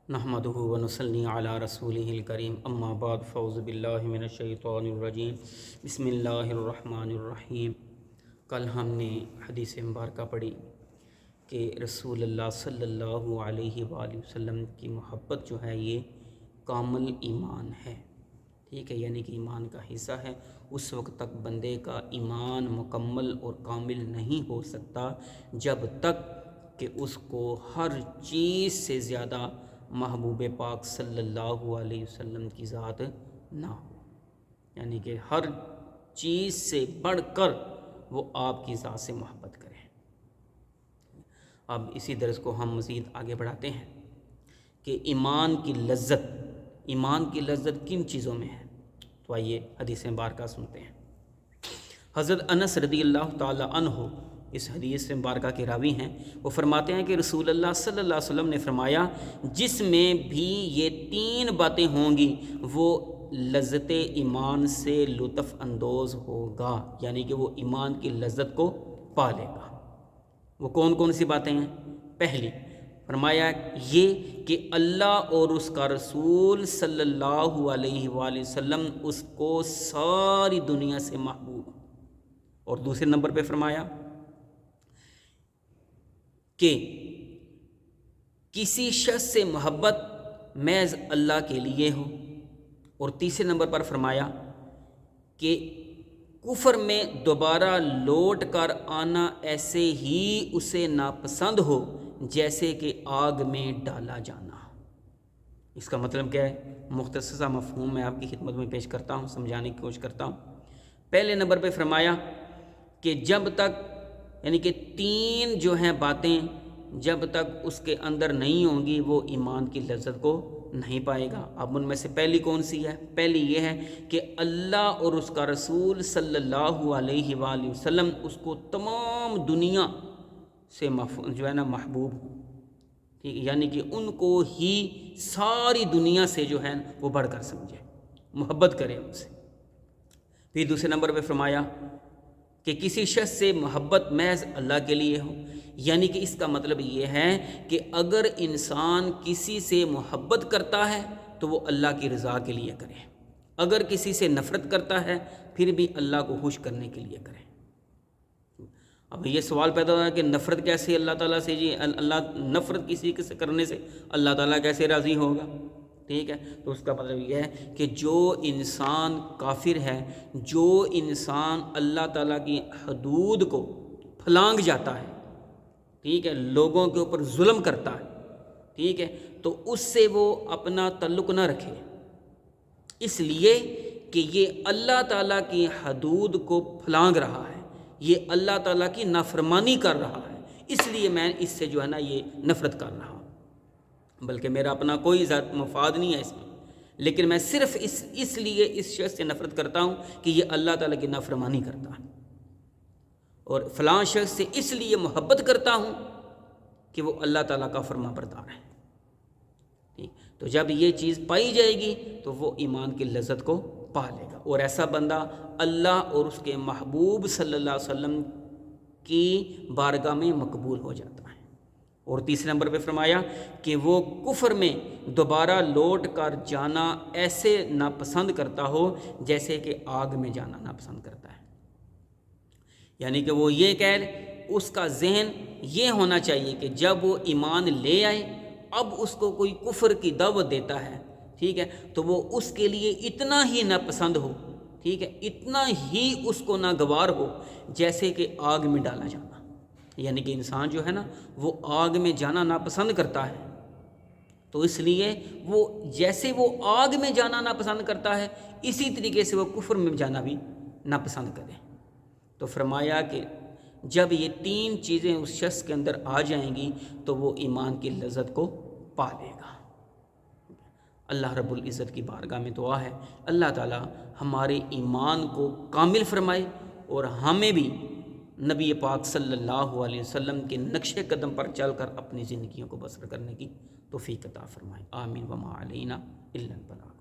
نحمدہ ونصلی علی رسولہ الکریم اما بعد فاعوذ باللہ من الشیطان الرجیم بسم اللہ الرحمن الرحیم۔ کل ہم نے حدیث مبارکہ پڑھی کہ رسول اللہ صلی اللہ علیہ وآلہ وسلم کی محبت جو ہے یہ کامل ایمان ہے، ٹھیک ہے، یعنی کہ ایمان کا حصہ ہے۔ اس وقت تک بندے کا ایمان مکمل اور کامل نہیں ہو سکتا جب تک کہ اس کو ہر چیز سے زیادہ محبوب پاک صلی اللہ علیہ وسلم کی ذات نہ ہو، یعنی کہ ہر چیز سے بڑھ کر وہ آپ کی ذات سے محبت کرے۔ اب اسی درس کو ہم مزید آگے بڑھاتے ہیں کہ ایمان کی لذت کن چیزوں میں ہے، تو آئیے حدیث مبارکہ سنتے ہیں۔ حضرت انس رضی اللہ تعالی عنہ اس حدیث مبارکہ کے راوی ہیں، وہ فرماتے ہیں کہ رسول اللہ صلی اللہ علیہ وسلم نے فرمایا، جس میں بھی یہ تین باتیں ہوں گی وہ لذت ایمان سے لطف اندوز ہوگا، یعنی کہ وہ ایمان کی لذت کو پالے گا۔ وہ کون کون سی باتیں ہیں؟ پہلی فرمایا یہ کہ اللہ اور اس کا رسول صلی اللہ علیہ وآلہ وسلم اس کو ساری دنیا سے محبوب، اور دوسرے نمبر پہ فرمایا کہ کسی شخص سے محبت محض اللہ کے لیے ہو، اور تیسرے نمبر پر فرمایا کہ کفر میں دوبارہ لوٹ کر آنا ایسے ہی اسے ناپسند ہو جیسے کہ آگ میں ڈالا جانا۔ اس کا مطلب کیا ہے؟ مختصر سا مفہوم میں آپ کی خدمت میں پیش کرتا ہوں، سمجھانے کی کوشش کرتا ہوں۔ پہلے نمبر پہ فرمایا کہ جب تک، یعنی کہ تین جو ہیں باتیں جب تک اس کے اندر نہیں ہوں گی وہ ایمان کی لذت کو نہیں پائے گا۔ اب ان میں سے پہلی کون سی ہے؟ پہلی یہ ہے کہ اللہ اور اس کا رسول صلی اللہ علیہ وآلہ وسلم اس کو تمام دنیا سے جو ہے نا محبوب، ٹھیک، یعنی کہ ان کو ہی ساری دنیا سے جو ہے وہ بڑھ کر سمجھے، محبت کرے ان سے۔ پھر دوسرے نمبر پہ فرمایا کہ کسی شخص سے محبت محض اللہ کے لیے ہو، یعنی کہ اس کا مطلب یہ ہے کہ اگر انسان کسی سے محبت کرتا ہے تو وہ اللہ کی رضا کے لیے کرے، اگر کسی سے نفرت کرتا ہے پھر بھی اللہ کو خوش کرنے کے لیے کرے۔ اب یہ سوال پیدا ہوتا ہے کہ نفرت کیسے اللہ تعالیٰ سے، جی اللہ نفرت کسی سے کرنے سے اللہ تعالیٰ کیسے راضی ہوگا؟ ٹھیک ہے، تو اس کا مطلب یہ ہے کہ جو انسان کافر ہے، جو انسان اللہ تعالیٰ کی حدود کو پھلانگ جاتا ہے، ٹھیک ہے، لوگوں کے اوپر ظلم کرتا ہے، ٹھیک ہے، تو اس سے وہ اپنا تعلق نہ رکھے، اس لیے کہ یہ اللہ تعالیٰ کی حدود کو پھلانگ رہا ہے، یہ اللہ تعالیٰ کی نافرمانی کر رہا ہے، اس لیے میں اس سے جو ہے نا یہ نفرت کر رہا ہوں، بلکہ میرا اپنا کوئی ذات مفاد نہیں ہے اس میں، لیکن میں صرف اس لیے اس شخص سے نفرت کرتا ہوں کہ یہ اللہ تعالیٰ کی نافرمانی کرتا ہے، اور فلاں شخص سے اس لیے محبت کرتا ہوں کہ وہ اللہ تعالیٰ کا فرما بردار ہے۔ ٹھیک، تو جب یہ چیز پائی جائے گی تو وہ ایمان کی لذت کو پا لے گا، اور ایسا بندہ اللہ اور اس کے محبوب صلی اللہ علیہ وسلم کی بارگاہ میں مقبول ہو جاتا ہے۔ اور تیسرے نمبر پہ فرمایا کہ وہ کفر میں دوبارہ لوٹ کر جانا ایسے ناپسند کرتا ہو جیسے کہ آگ میں جانا ناپسند کرتا ہے، یعنی کہ وہ یہ کہہ، اس کا ذہن یہ ہونا چاہیے کہ جب وہ ایمان لے آئے، اب اس کو کوئی کفر کی دعوت دیتا ہے، ٹھیک ہے، تو وہ اس کے لیے اتنا ہی ناپسند ہو، ٹھیک ہے، اتنا ہی اس کو ناگوار ہو جیسے کہ آگ میں ڈالا جانا، یعنی کہ انسان جو ہے نا وہ آگ میں جانا ناپسند کرتا ہے، تو اس لیے وہ جیسے وہ آگ میں جانا ناپسند کرتا ہے اسی طریقے سے وہ کفر میں جانا بھی ناپسند کرے۔ تو فرمایا کہ جب یہ تین چیزیں اس شخص کے اندر آ جائیں گی تو وہ ایمان کی لذت کو پا لے گا۔ اللہ رب العزت کی بارگاہ میں دعا ہے اللہ تعالی ہمارے ایمان کو کامل فرمائے اور ہمیں بھی نبی پاک صلی اللہ علیہ وسلم کے نقش قدم پر چل کر اپنی زندگیوں کو بسر کرنے کی توفیق عطا فرمائے۔ آمین وما علینا الا البلاغ۔